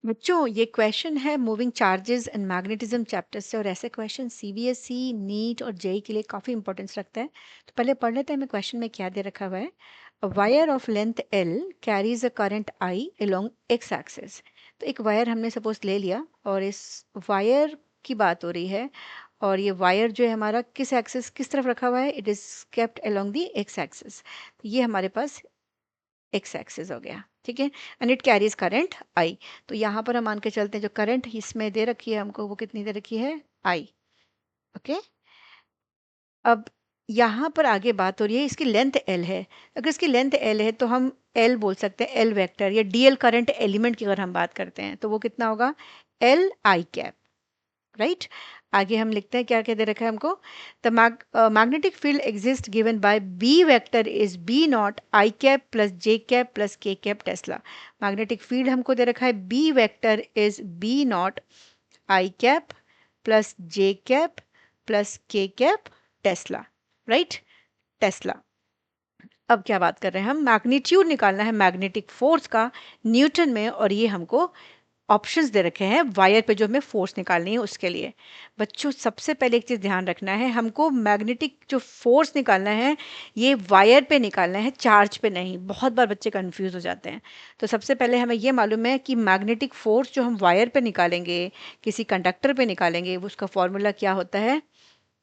बच्चों ये क्वेश्चन है moving charges and magnetism chapter से और ऐसे क्वेश्चन सीबीएसई नीट और जेई के लिए काफ़ी इंपॉर्टेंस रखता है। तो पहले पढ़ लेते हैं हमें क्वेश्चन में क्या दे रखा हुआ है। A wire of length L carries a current I along x axis. तो एक वायर हमने सपोज ले लिया और इस वायर की बात हो रही है और ये वायर जो है हमारा किस एक्सिस किस तरफ रखा हुआ है, it is kept along the x axis. तो ये हमारे पास एक्स एक्सिस हो गया, ठीक है। And it carries current I. तो यहाँ पर हम मान के चलते हैं जो करंट इसमें दे रखी है हमको वो कितनी दे रखी है, आई। ओके। अब यहाँ पर आगे बात हो रही है इसकी लेंथ एल है। अगर इसकी लेंथ एल है तो हम एल बोल सकते हैं, एल वेक्टर या डीएल करंट एलिमेंट की अगर हम बात करते हैं तो वो कितना होगा, एल आई कैप, राइट। आगे हम लिखते हैं क्या क्या दे रखा है हमको। The magnetic field exist given by B vector is B naught i cap plus j cap plus k cap tesla. Magnetic field हमको दे रखा है B vector is B naught i cap plus j cap plus k cap tesla, right. Tesla. अब क्या बात कर रहे हैं हम, मैग्नीट्यूड निकालना है मैग्नेटिक फोर्स का न्यूटन में, और ये हमको ऑप्शंस दे रखे हैं वायर पे जो हमें फोर्स निकालनी है उसके लिए। बच्चों सबसे पहले एक चीज़ ध्यान रखना है, हमको मैग्नेटिक जो फोर्स निकालना है ये वायर पे निकालना है, चार्ज पे नहीं। बहुत बार बच्चे कंफ्यूज हो जाते हैं। तो सबसे पहले हमें ये मालूम है कि मैग्नेटिक फोर्स जो हम वायर पे निकालेंगे, किसी कंडक्टर पे निकालेंगे, उसका फॉर्मूला क्या होता है,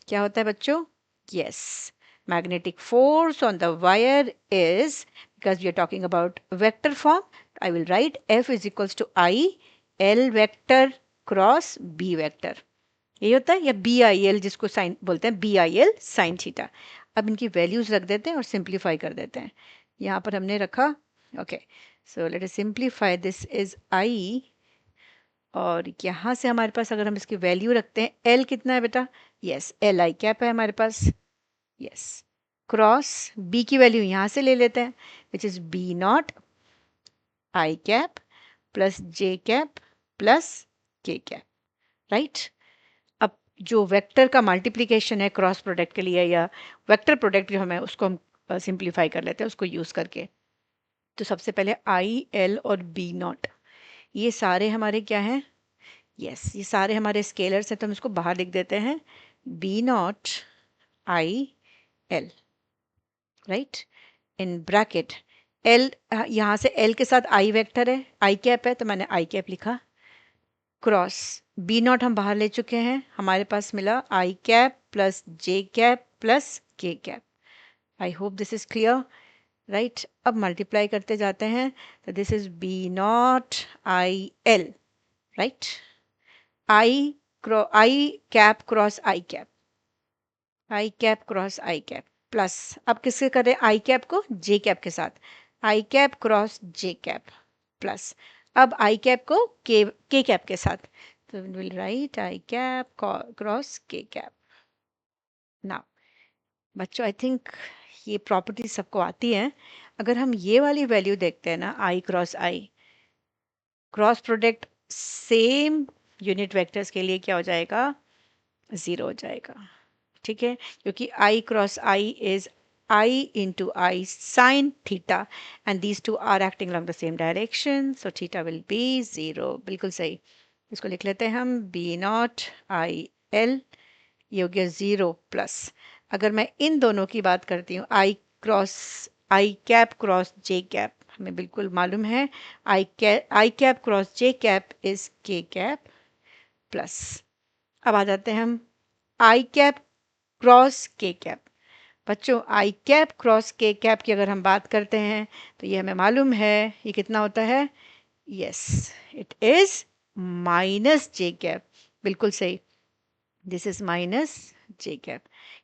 क्या होता है बच्चों, yes, magnetic force on the wire is, because we are talking about vector form, I will write F is equals to I L vector cross B vector। यही होता है, या बी आई एल जिसको साइन बोलते हैं, B I L sine theta. अब इनकी values रख देते हैं और सिंप्लीफाई कर देते हैं। यहाँ पर हमने रखा, okay, so let us simplify, this is I, और यहाँ से हमारे पास अगर हम इसकी वैल्यू रखते हैं, एल कितना है बेटा, यस एल आई कैप है हमारे पास, यस, क्रॉस बी की वैल्यू यहाँ से ले लेते हैं which is B naught i cap plus j cap plus k cap, right. अब जो वेक्टर का मल्टीप्लिकेशन है क्रॉस प्रोडक्ट के लिए, या वेक्टर प्रोडक्ट जो हमें उसको हम सिंप्लीफाई कर लेते हैं उसको यूज़ करके। तो सबसे पहले आई एल और बी नॉट, ये सारे हमारे क्या हैं, यस ये सारे हमारे स्केलर्स हैं, तो हम इसको बाहर लिख देते हैं, B naught I L, right, in bracket L, यहाँ से एल के साथ आई वेक्टर है, आई कैप है तो मैंने आई कैप लिखा, क्रॉस बी नॉट हम बाहर ले चुके हैं, हमारे पास मिला i cap plus j cap plus k cap. I hope this is clear, right. अब मल्टीप्लाई करते जाते हैं, तो this is B naught I L, right, i cap cross I cap, i cap cross I cap plus, अब किसके करें, आई cap को जे cap के साथ, आई cap cross J cap plus, अब आई कैप को के कैप के साथ, तो will write i cap cross K cap. Now बच्चों आई थिंक ये प्रॉपर्टी सबको आती है। अगर हम ये वाली वैल्यू देखते हैं ना, I cross I, cross product same unit vectors के लिए क्या हो जाएगा, ज़ीरो हो जाएगा, ठीक है, क्योंकि I cross I is I into I sine theta, and these two are acting along the same direction, so theta will be zero. बिल्कुल सही। इसको लिख लेते हैं हम, बी नॉट आई एल, ये हो गया ज़ीरो प्लस, अगर मैं इन दोनों की बात करती हूँ, I cross I cap cross J cap, हमें बिल्कुल मालूम है I cap cross J cap is K cap plus, अब आ जाते हैं हम I cap cross K cap. बच्चों I cap cross K cap की अगर हम बात करते हैं तो ये हमें मालूम है ये कितना होता है, yes it is minus J cap, बिल्कुल सही, this is minus J cap,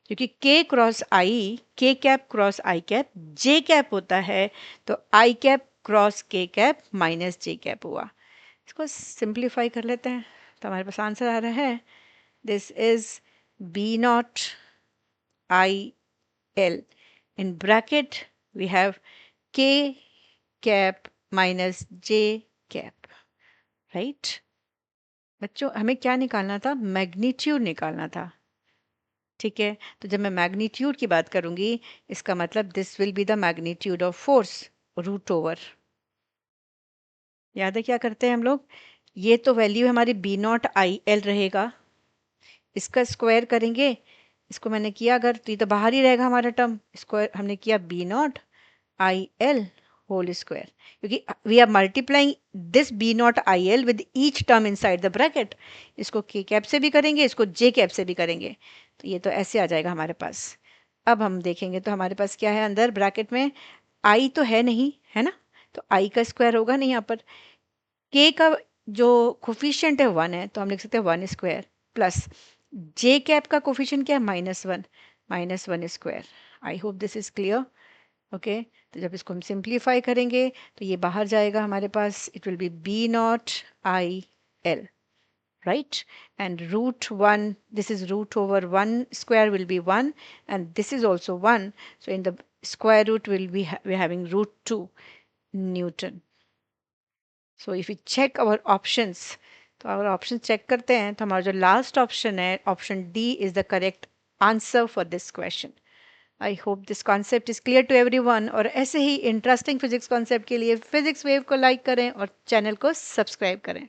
क्योंकि के क्रॉस आई, के कैप क्रॉस आई कैप जे कैप होता है, तो आई cap cross K cap minus जे कैप हुआ। इसको सिंप्लीफाई कर लेते हैं तो हमारे पास आंसर आ रहा है, this is B naught I L. In bracket, we have K cap minus J cap, right? बच्चों हमें क्या निकालना था, मैग्नीट्यूड निकालना था, ठीक है। तो जब मैं मैग्नीट्यूड की बात करूंगी इसका मतलब this will be the magnitude of force root over. याद है क्या करते हैं हम लोग, ये तो वैल्यू हमारी बी नॉट आई एल रहेगा, इसका स्क्वायर करेंगे, इसको मैंने किया अगर तो ये तो बाहर ही रहेगा हमारा टर्म, स्क्वायर हमने किया B naught I L whole square, क्योंकि we are multiplying this B naught I L with each term inside the bracket. इसको के कैप से भी करेंगे, इसको जे कैप से भी करेंगे, तो ये तो ऐसे आ जाएगा हमारे पास। अब हम देखेंगे तो हमारे पास क्या है अंदर ब्रैकेट में, आई तो है नहीं, है ना, तो आई का स्क्वायर होगा नहीं यहाँ पर। के का जो कोफिशिएंट है 1 है, तो हम लिख सकते हैं 1 स्क्वायर प्लस जे कैप का कोफिशिएंट क्या है -1, -1 square. I hope this is clear. Okay, तो जब इसको हम सिंप्लीफाई करेंगे तो ये बाहर जाएगा हमारे पास, it will be B naught I L, right, and root 1, this is root over 1 square will be 1, and this is also 1, so in the square root will be we're having root 2 Newton. So if we check our options, तो अगर option check करते हैं तो हमारा जो last option है option D is the correct answer for this question. I hope this concept is clear to everyone, और ऐसे ही इंटरेस्टिंग फिजिक्स कॉन्सेप्ट के लिए फिजिक्स वेव को लाइक करें और चैनल को सब्सक्राइब करें।